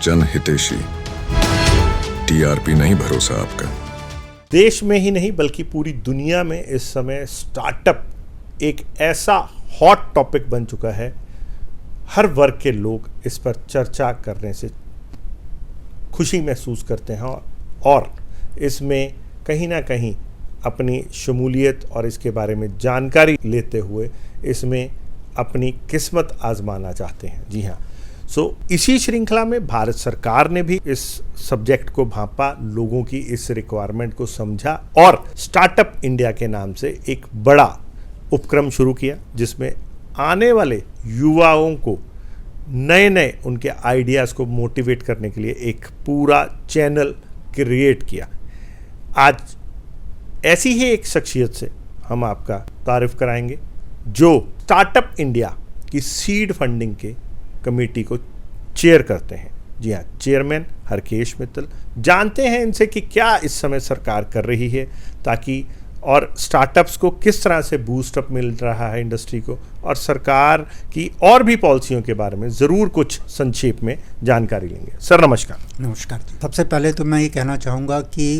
जन हितेशी, टीआरपी नहीं भरोसा आपका। देश में ही नहीं बल्कि पूरी दुनिया में इस समय स्टार्टअप एक ऐसा हॉट टॉपिक बन चुका है। हर वर्ग के लोग इस पर चर्चा करने से खुशी महसूस करते हैं और इसमें कहीं ना कहीं अपनी शमूलियत और इसके बारे में जानकारी लेते हुए इसमें अपनी किस्मत आजमाना चाहते हैं। जी हाँ, इसी श्रृंखला में भारत सरकार ने भी इस सब्जेक्ट को भांपा, लोगों की इस रिक्वायरमेंट को समझा और स्टार्टअप इंडिया के नाम से एक बड़ा उपक्रम शुरू किया, जिसमें आने वाले युवाओं को नए नए उनके आइडियाज़ को मोटिवेट करने के लिए एक पूरा चैनल क्रिएट किया। आज ऐसी ही एक शख्सियत से हम आपका तारीफ कराएंगे जो स्टार्टअप इंडिया की सीड फंडिंग के कमेटी को चेयर करते हैं। जी हाँ, चेयरमैन हरकेश मित्तल। जानते हैं इनसे कि क्या इस समय सरकार कर रही है ताकि और स्टार्टअप्स को किस तरह से बूस्टअप मिल रहा है इंडस्ट्री को, और सरकार की और भी पॉलिसियों के बारे में ज़रूर कुछ संक्षेप में जानकारी लेंगे। सर नमस्कार। नमस्कार। सबसे पहले तो मैं ये कहना चाहूँगा कि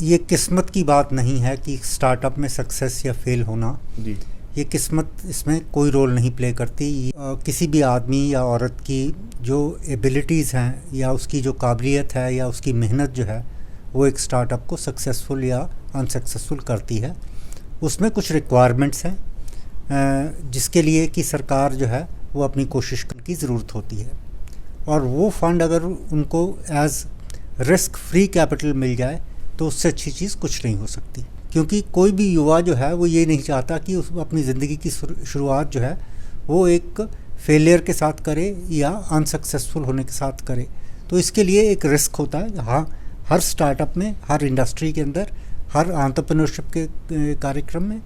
ये किस्मत की बात नहीं है कि स्टार्टअप में सक्सेस या फेल होना। जी, ये किस्मत इसमें कोई रोल नहीं प्ले करती। किसी भी आदमी या औरत की जो एबिलिटीज़ हैं या उसकी जो काबिलियत है या उसकी मेहनत जो है वो एक स्टार्टअप को सक्सेसफुल या अनसक्सेसफुल करती है। उसमें कुछ रिक्वायरमेंट्स हैं जिसके लिए कि सरकार जो है वो अपनी कोशिश की ज़रूरत होती है, और वो फंड अगर उनको एज रिस्क फ्री कैपिटल मिल जाए तो उससे अच्छी चीज़ कुछ नहीं हो सकती। क्योंकि कोई भी युवा जो है वो ये नहीं चाहता कि उस अपनी ज़िंदगी की शुरुआत जो है वो एक फेलियर के साथ करे या अनसक्सेसफुल होने के साथ करे। तो इसके लिए एक रिस्क होता है। हाँ, हर स्टार्टअप में, हर इंडस्ट्री के अंदर, हर एंटरप्रेन्योरशिप के कार्यक्रम में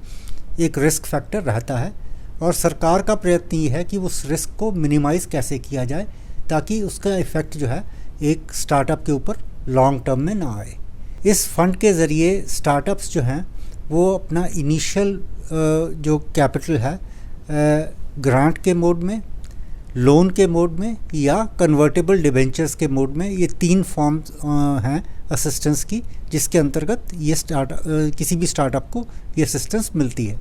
एक रिस्क फैक्टर रहता है, और सरकार का प्रयत्न ये है कि उस रिस्क को मिनिमाइज़ कैसे किया जाए ताकि उसका इफ़ेक्ट जो है एक स्टार्टअप के ऊपर लॉन्ग टर्म में ना आए। इस फंड के ज़रिए स्टार्टअप्स जो हैं वो अपना इनिशियल जो कैपिटल है ग्रांट के मोड में, लोन के मोड में या कन्वर्टेबल डिबेंचर्स के मोड में, ये 3 फॉर्म्स हैं असिस्टेंस की, जिसके अंतर्गत ये किसी भी स्टार्टअप को ये असिस्टेंस मिलती है।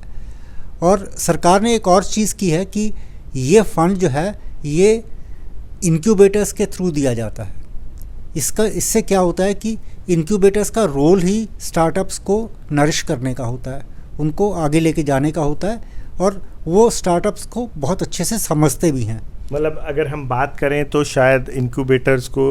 और सरकार ने एक और चीज़ की है कि ये फंड जो है ये इनक्यूबेटर्स के थ्रू दिया जाता है। इससे क्या होता है कि इनक्यूबेटर्स का रोल ही स्टार्टअप्स को नरिश करने का होता है, उनको आगे लेके जाने का होता है, और वो स्टार्टअप्स को बहुत अच्छे से समझते भी हैं। मतलब अगर हम बात करें तो शायद इनक्यूबेटर्स को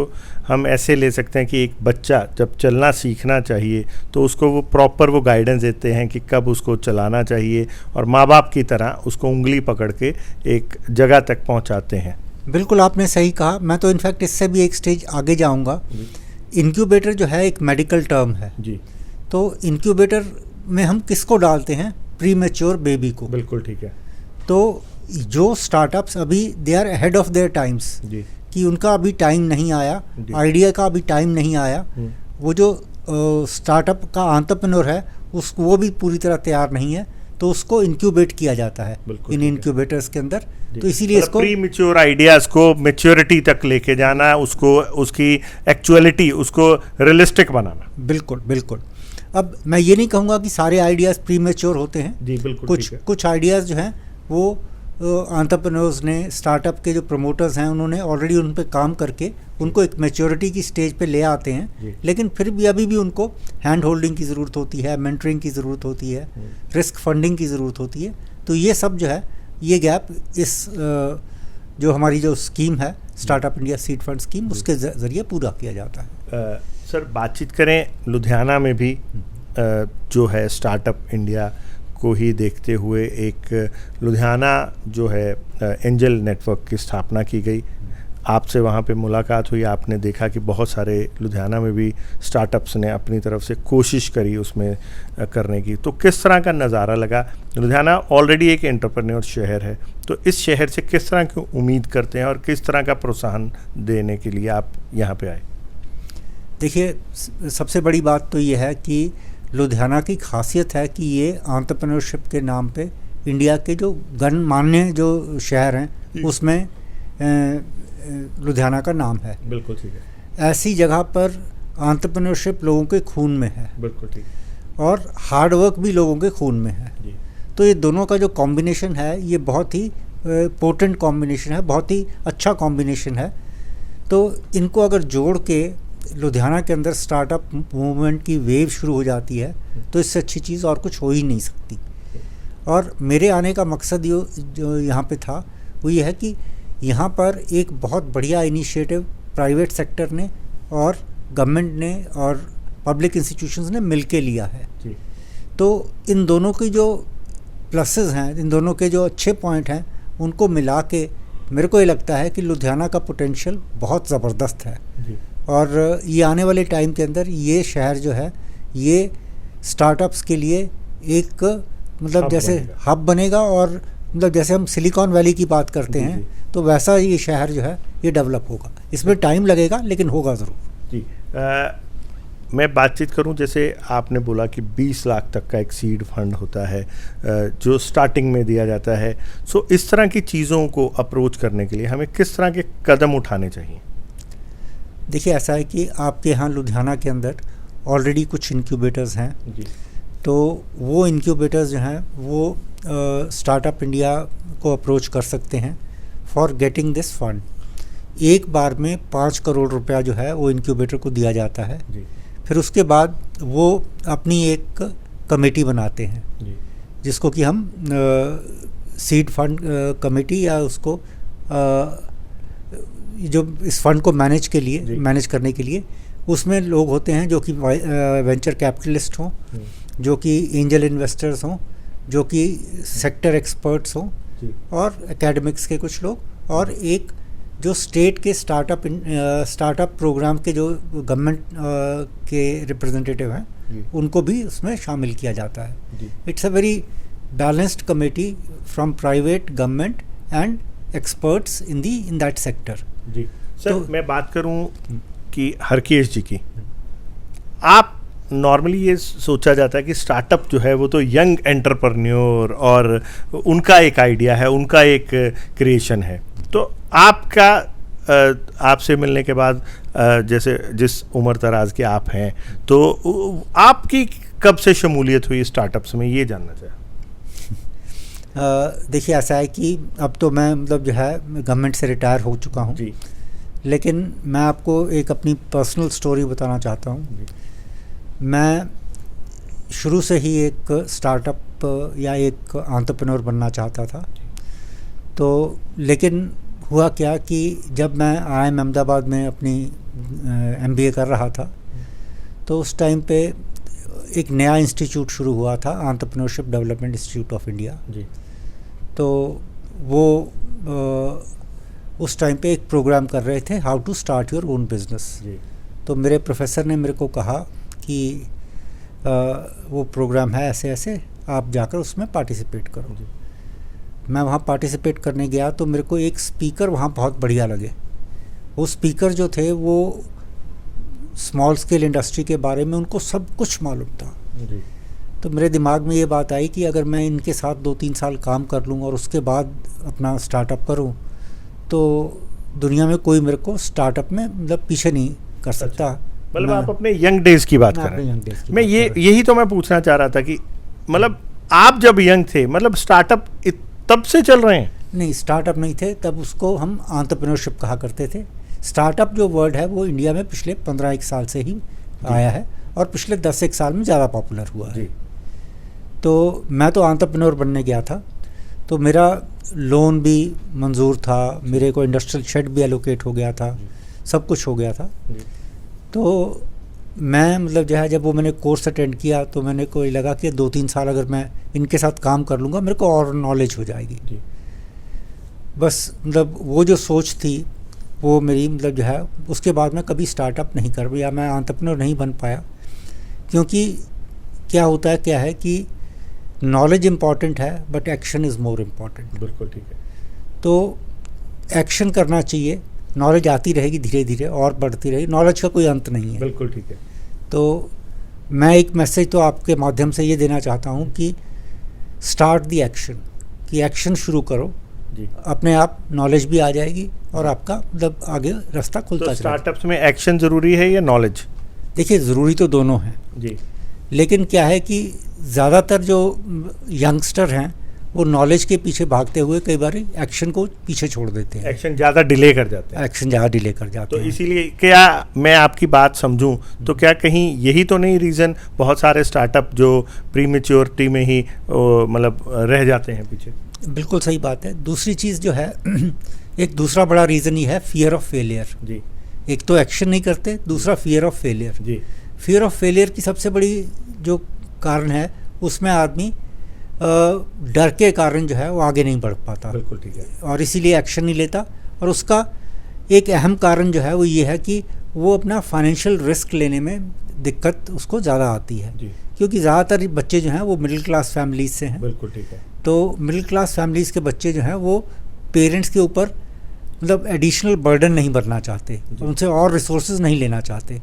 हम ऐसे ले सकते हैं कि एक बच्चा जब चलना सीखना चाहिए तो उसको वो प्रॉपर वो गाइडेंस देते हैं कि कब उसको चलाना चाहिए, और माँ बाप की तरह उसको उंगली पकड़ के एक जगह तक पहुँचाते हैं। बिल्कुल, आपने सही कहा। मैं तो इनफैक्ट इससे भी एक स्टेज आगे जाऊंगा। इनक्यूबेटर जो है एक मेडिकल टर्म है। जी, तो इनक्यूबेटर में हम किसको डालते हैं? प्री मैच्योर बेबी को। बिल्कुल ठीक है। तो जो स्टार्टअप्स अभी they are ahead of their times, कि उनका अभी टाइम नहीं आया, आइडिया का अभी टाइम नहीं आया, वो जो स्टार्टअप का एंटरप्रेन्योर है वो भी पूरी तरह तैयार नहीं है, तो उसको इंक्यूबेट किया जाता है इन इनक्यूबेटर्स के अंदर। तो इसीलिए इसको प्री मैच्योर आइडियाज़ को मैच्योरिटी तक लेके जाना, उसको उसकी एक्चुअलिटी उसको रियलिस्टिक बनाना। बिल्कुल बिल्कुल। अब मैं ये नहीं कहूँगा कि सारे आइडियाज़ प्री मैच्योर होते हैं। जी बिल्कुल। कुछ आइडियाज़ जो हैं वो एंटरप्रेन्योर्स ने, स्टार्टअप के जो प्रमोटर्स हैं उन्होंने ऑलरेडी उन पे काम करके उनको एक मैच्योरिटी की स्टेज पे ले आते हैं, लेकिन फिर भी अभी भी उनको हैंड होल्डिंग की ज़रूरत होती है, मेंटरिंग की ज़रूरत होती है, रिस्क फंडिंग की ज़रूरत होती है। तो ये सब जो है, ये गैप इस जो हमारी जो स्कीम है startup India seed fund scheme, उसके ज़रिए पूरा किया जाता है। सर बातचीत करें लुधियाना में भी जो है स्टार्टअप इंडिया को ही देखते हुए एक लुधियाना जो है एंजल नेटवर्क की स्थापना की गई। आपसे वहाँ पे मुलाकात हुई, आपने देखा कि बहुत सारे लुधियाना में भी स्टार्टअप्स ने अपनी तरफ से कोशिश करी उसमें करने की। तो किस तरह का नज़ारा लगा? लुधियाना ऑलरेडी एक एंटरप्रेन्योर शहर है, तो इस शहर से किस तरह की उम्मीद करते हैं और किस तरह का प्रोत्साहन देने के लिए आप यहाँ पे आए? देखिए, सबसे बड़ी बात तो ये है कि लुधियाना की खासियत है कि ये एंटरप्रेन्योरशिप के नाम पे इंडिया के जो गणमान्य जो शहर हैं उसमें लुधियाना का नाम है। बिल्कुल ठीक है। ऐसी जगह पर एंटरप्रेन्योरशिप लोगों के खून में है बिल्कुल ठीक है। और हार्ड वर्क भी लोगों के खून में है। जी। तो ये दोनों का जो कॉम्बिनेशन है ये बहुत ही पोटेंट कॉम्बिनेशन है, बहुत ही अच्छा कॉम्बिनेशन है। तो इनको अगर जोड़ के लुधियाना के अंदर स्टार्टअप मूवमेंट की वेव शुरू हो जाती है तो इससे अच्छी चीज़ और कुछ हो ही नहीं सकती। और मेरे आने का मकसद जो यहाँ पे था वो ये है कि यहाँ पर एक बहुत बढ़िया इनिशिएटिव प्राइवेट सेक्टर ने और गवर्नमेंट ने और पब्लिक इंस्टीट्यूशंस ने मिलके लिया है। जी। तो इन दोनों की जो प्लसेस हैं, इन दोनों के जो अच्छे पॉइंट हैं, उनको मिला के मेरे को ये लगता है कि लुधियाना का पोटेंशियल बहुत ज़बरदस्त है। जी। और ये आने वाले टाइम के अंदर ये शहर जो है ये स्टार्टअप्स के लिए एक मतलब हब जैसे बनेगा। हब बनेगा और मतलब जैसे हम सिलिकॉन वैली की बात करते जी, हैं जी। तो वैसा ये शहर जो है ये डेवलप होगा। इसमें टाइम लगेगा लेकिन होगा ज़रूर। जी। मैं बातचीत करूं, जैसे आपने बोला कि 20 लाख तक का एक सीड फंड होता है जो स्टार्टिंग में दिया जाता है। सो इस तरह की चीज़ों को अप्रोच करने के लिए हमें किस तरह के कदम उठाने चाहिए? देखिए ऐसा है कि आपके यहाँ लुधियाना के अंदर ऑलरेडी कुछ इंक्यूबेटर्स हैं। जी। तो वो इंक्यूबेटर्स जो हैं वो स्टार्टअप इंडिया को अप्रोच कर सकते हैं फॉर गेटिंग दिस फंड। एक बार में 5 करोड़ रुपया जो है वो इंक्यूबेटर को दिया जाता है। जी। फिर उसके बाद वो अपनी एक कमेटी बनाते हैं जी। जिसको कि हम सीड फंड कमेटी या उसको जो इस फंड को मैनेज करने के लिए उसमें लोग होते हैं जो कि वेंचर कैपिटलिस्ट हों, जो कि एंजल इन्वेस्टर्स हों, जो कि सेक्टर एक्सपर्ट्स हों जी। और एकेडमिक्स के कुछ लोग और एक जो स्टेट के स्टार्टअप प्रोग्राम के जो गवर्नमेंट के रिप्रेजेंटेटिव हैं जी। उनको भी उसमें शामिल किया जाता है। जी। It's a very balanced committee from private government and experts in that sector. जी। सर तो- मैं बात करूं कि हरकेश जी की, आप नॉर्मली ये सोचा जाता है कि स्टार्टअप जो है वो तो यंग एंटरप्रेन्योर और उनका एक आइडिया है, उनका एक क्रिएशन है। तो आपका आपसे मिलने के बाद जैसे जिस उम्र दराज के आप हैं, तो आपकी कब से शमूलियत हुई स्टार्टअप्स में, ये जानना चाहें। देखिए ऐसा है कि अब तो मैं मतलब जो है गवर्नमेंट से रिटायर हो चुका हूँ। जी। लेकिन मैं आपको एक अपनी पर्सनल स्टोरी बताना चाहता हूँ। जी। मैं शुरू से ही एक स्टार्टअप या एक एंटरप्रेन्योर बनना चाहता था। तो लेकिन हुआ क्या कि जब मैं IIM अहमदाबाद में अपनी MBA कर रहा था तो उस टाइम पे एक नया इंस्टीट्यूट शुरू हुआ था, entrepreneurship development institute of India. जी। तो वो उस टाइम पे एक प्रोग्राम कर रहे थे, how to start your own business. जी। तो मेरे प्रोफेसर ने मेरे को कहा कि वो प्रोग्राम है ऐसे ऐसे, आप जाकर उसमें पार्टिसिपेट करो। जी। मैं वहाँ पार्टिसिपेट करने गया तो मेरे को एक स्पीकर वहाँ बहुत बढ़िया लगे। वो स्पीकर जो थे वो स्मॉल स्केल इंडस्ट्री के बारे में उनको सब कुछ मालूम था। जी। तो मेरे दिमाग में ये बात आई कि अगर मैं इनके साथ 2-3 साल काम कर लूँ और उसके बाद अपना स्टार्टअप करूँ तो दुनिया में कोई मेरे को स्टार्टअप में मतलब पीछे नहीं कर सकता। मतलब मैं- आप अपने यंग डेज की बात मैं कर अपने रहे young days हैं। की मैं बात ये कर रहा यही तो मैं पूछना चाह रहा था कि मतलब आप जब यंग थे, मतलब स्टार्टअप तब से चल रहे हैं? नहीं, स्टार्टअप नहीं थे तब, उसको हम एंटरप्रेन्योरशिप कहा करते थे। स्टार्टअप जो वर्ड है वो इंडिया में पिछले 15-1 साल से ही आया है और पिछले 10-1 साल में ज़्यादा पॉपुलर हुआ है। जी। तो मैं तो एंटरप्रेन्योर बनने गया था, तो मेरा लोन भी मंजूर था, मेरे को इंडस्ट्रियल शेड भी एलोकेट हो गया था, सब कुछ हो गया था। जी। तो मैं मतलब जो है जब वो मैंने कोर्स अटेंड किया तो मैंने को ये लगा कि 2-3 साल अगर मैं इनके साथ काम कर लूँगा मेरे को और नॉलेज हो जाएगी। जी। बस मतलब वो जो सोच थी वो मेरी मतलब जो है उसके बाद मैं कभी स्टार्टअप नहीं कर पाया, मैं एंटरप्रेन्योर नहीं बन पाया। क्योंकि क्या है कि नॉलेज इम्पॉर्टेंट है but action is more important. बिल्कुल ठीक है। तो एक्शन करना चाहिए, नॉलेज आती रहेगी धीरे धीरे और बढ़ती रहेगी, नॉलेज का कोई अंत नहीं है। बिल्कुल ठीक है। तो मैं एक मैसेज तो आपके माध्यम से ये देना चाहता हूँ कि स्टार्ट द एक्शन, कि एक्शन शुरू करो जी। अपने आप नॉलेज भी आ जाएगी और आपका मतलब आगे रास्ता खुलता तो चला जाएगा। स्टार्टअप्स में एक्शन ज़रूरी है या नॉलेज? देखिए, ज़रूरी तो दोनों हैं, जी लेकिन क्या है कि ज़्यादातर जो यंगस्टर हैं वो नॉलेज के पीछे भागते हुए कई बार एक्शन को पीछे छोड़ देते हैं, एक्शन ज़्यादा डिले कर जाते हैं। एक्शन ज़्यादा डिले कर जाते तो हैं। इसीलिए क्या मैं आपकी बात समझूं तो क्या कहीं यही तो नहीं रीज़न बहुत सारे स्टार्टअप जो प्रीमेच्योरिटी में ही मतलब रह जाते हैं पीछे? बिल्कुल सही बात है। दूसरी चीज़ जो है एक दूसरा बड़ा रीज़न ये है फियर ऑफ फेलियर। जी एक तो एक्शन नहीं करते, दूसरा फियर ऑफ फेलियर। जी फियर ऑफ फेलियर की सबसे बड़ी जो कारण है उसमें आदमी डर के कारण जो है वो आगे नहीं बढ़ पाता, बिल्कुल ठीक है। और इसीलिए एक्शन नहीं लेता। और उसका एक अहम कारण जो है वो ये है कि वो अपना फाइनेंशियल रिस्क लेने में दिक्कत उसको ज़्यादा आती है, जी क्योंकि ज़्यादातर बच्चे जो हैं वो मिडिल क्लास फैमिलीज से हैं। बिल्कुल ठीक है। तो मिडिल क्लास फैमिलीज़ के बच्चे जो हैं वो पेरेंट्स के ऊपर मतलब एडिशनल बर्डन नहीं भरना चाहते, उनसे और रिसोर्सेज नहीं लेना चाहते।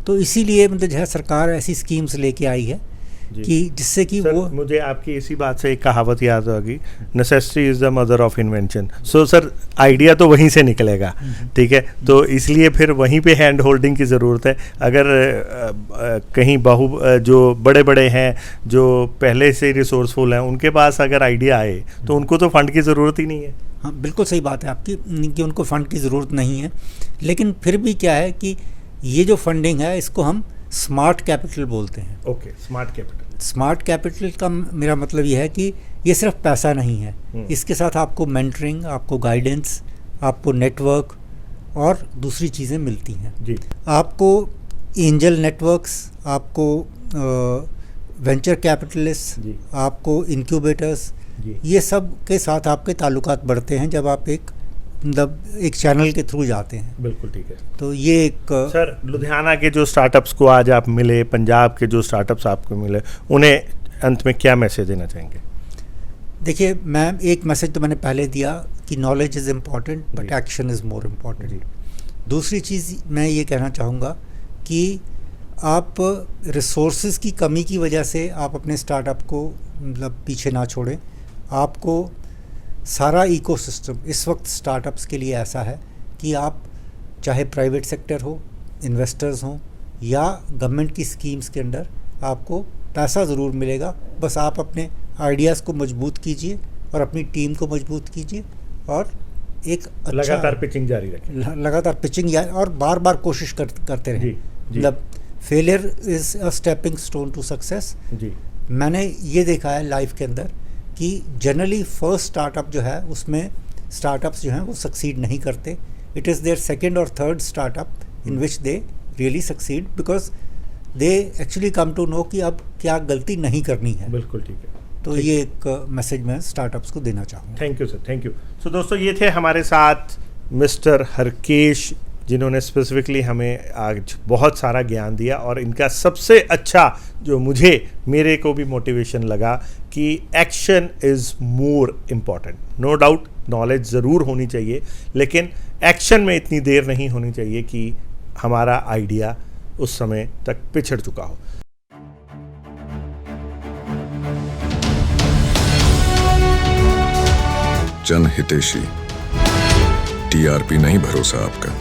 तो इसीलिए मतलब जो है सरकार ऐसी स्कीम्स लेके आई है जी। कि जिससे कि सर, वो मुझे आपकी इसी बात से एक कहावत याद होगी, necessity is the mother of invention. So sir idea तो वहीं से निकलेगा, ठीक है। तो इसलिए फिर वहीं पे हैंड होल्डिंग की ज़रूरत है। अगर कहीं जो बड़े बड़े हैं जो पहले से रिसोर्सफुल हैं उनके पास अगर आइडिया आए तो उनको तो फंड की ज़रूरत ही नहीं है। हाँ, बिल्कुल सही बात है आपकी कि उनको फ़ंड की ज़रूरत नहीं है। लेकिन फिर भी क्या है कि ये जो फंडिंग है इसको हम स्मार्ट कैपिटल बोलते हैं। Okay, smart capital. Smart capital का मेरा मतलब ये है कि ये सिर्फ पैसा नहीं है, इसके साथ आपको मेंटरिंग, आपको गाइडेंस, आपको नेटवर्क और दूसरी चीज़ें मिलती हैं। जी आपको एंजल नेटवर्क्स, आपको वेंचर कैपिटलिस्ट, जी आपको इंक्यूबेटर्स, जी ये सब के साथ आपके ताल्लुकात बढ़ते हैं जब आप एक मतलब एक चैनल के थ्रू जाते हैं। बिल्कुल ठीक है। तो ये एक सर लुधियाना के जो स्टार्टअप्स को आज आप मिले, पंजाब के जो स्टार्टअप्स आपको मिले, उन्हें अंत में क्या मैसेज देना चाहेंगे? देखिए, मैं एक मैसेज तो मैंने पहले दिया कि नॉलेज इज़ इम्पॉर्टेंट बट जी। Action is more important. जी दूसरी चीज़ मैं ये कहना चाहूँगा कि आप रिसोर्सेज की कमी की वजह से आप अपने स्टार्टअप को मतलब पीछे ना छोड़ें। आपको सारा इकोसिस्टम इस वक्त स्टार्टअप्स के लिए ऐसा है कि आप चाहे प्राइवेट सेक्टर हो, इन्वेस्टर्स हों या गवर्नमेंट की स्कीम्स के अंडर आपको पैसा ज़रूर मिलेगा। बस आप अपने आइडियाज़ को मजबूत कीजिए और अपनी टीम को मजबूत कीजिए और एक अच्छा लगातार पिचिंग जारी रखें। लगातार पिचिंग और बार बार कोशिश करते रहें। जी जी मतलब failure is a stepping stone to success. जी मैंने ये देखा है लाइफ के अंदर कि जनरली फर्स्ट स्टार्टअप जो है उसमें स्टार्टअप्स जो हैं वो सक्सीड नहीं करते। इट इज़ देयर सेकंड और third startup in which they really succeed because they actually come to know कि अब क्या गलती नहीं करनी है। बिल्कुल ठीक है। तो ठीक। ये एक मैसेज मैं स्टार्टअप्स को देना चाहूँगा। Thank you sir, thank you. So दोस्तों ये थे हमारे साथ मिस्टर हरकेश, जिन्होंने स्पेसिफिकली हमें आज बहुत सारा ज्ञान दिया। और इनका सबसे अच्छा जो मेरे को भी मोटिवेशन लगा कि action is more important. No doubt knowledge ज़रूर होनी चाहिए, लेकिन एक्शन में इतनी देर नहीं होनी चाहिए कि हमारा आइडिया उस समय तक पिछड़ चुका हो। जन हितेशी, टीआरपी नहीं भरोसा आपका।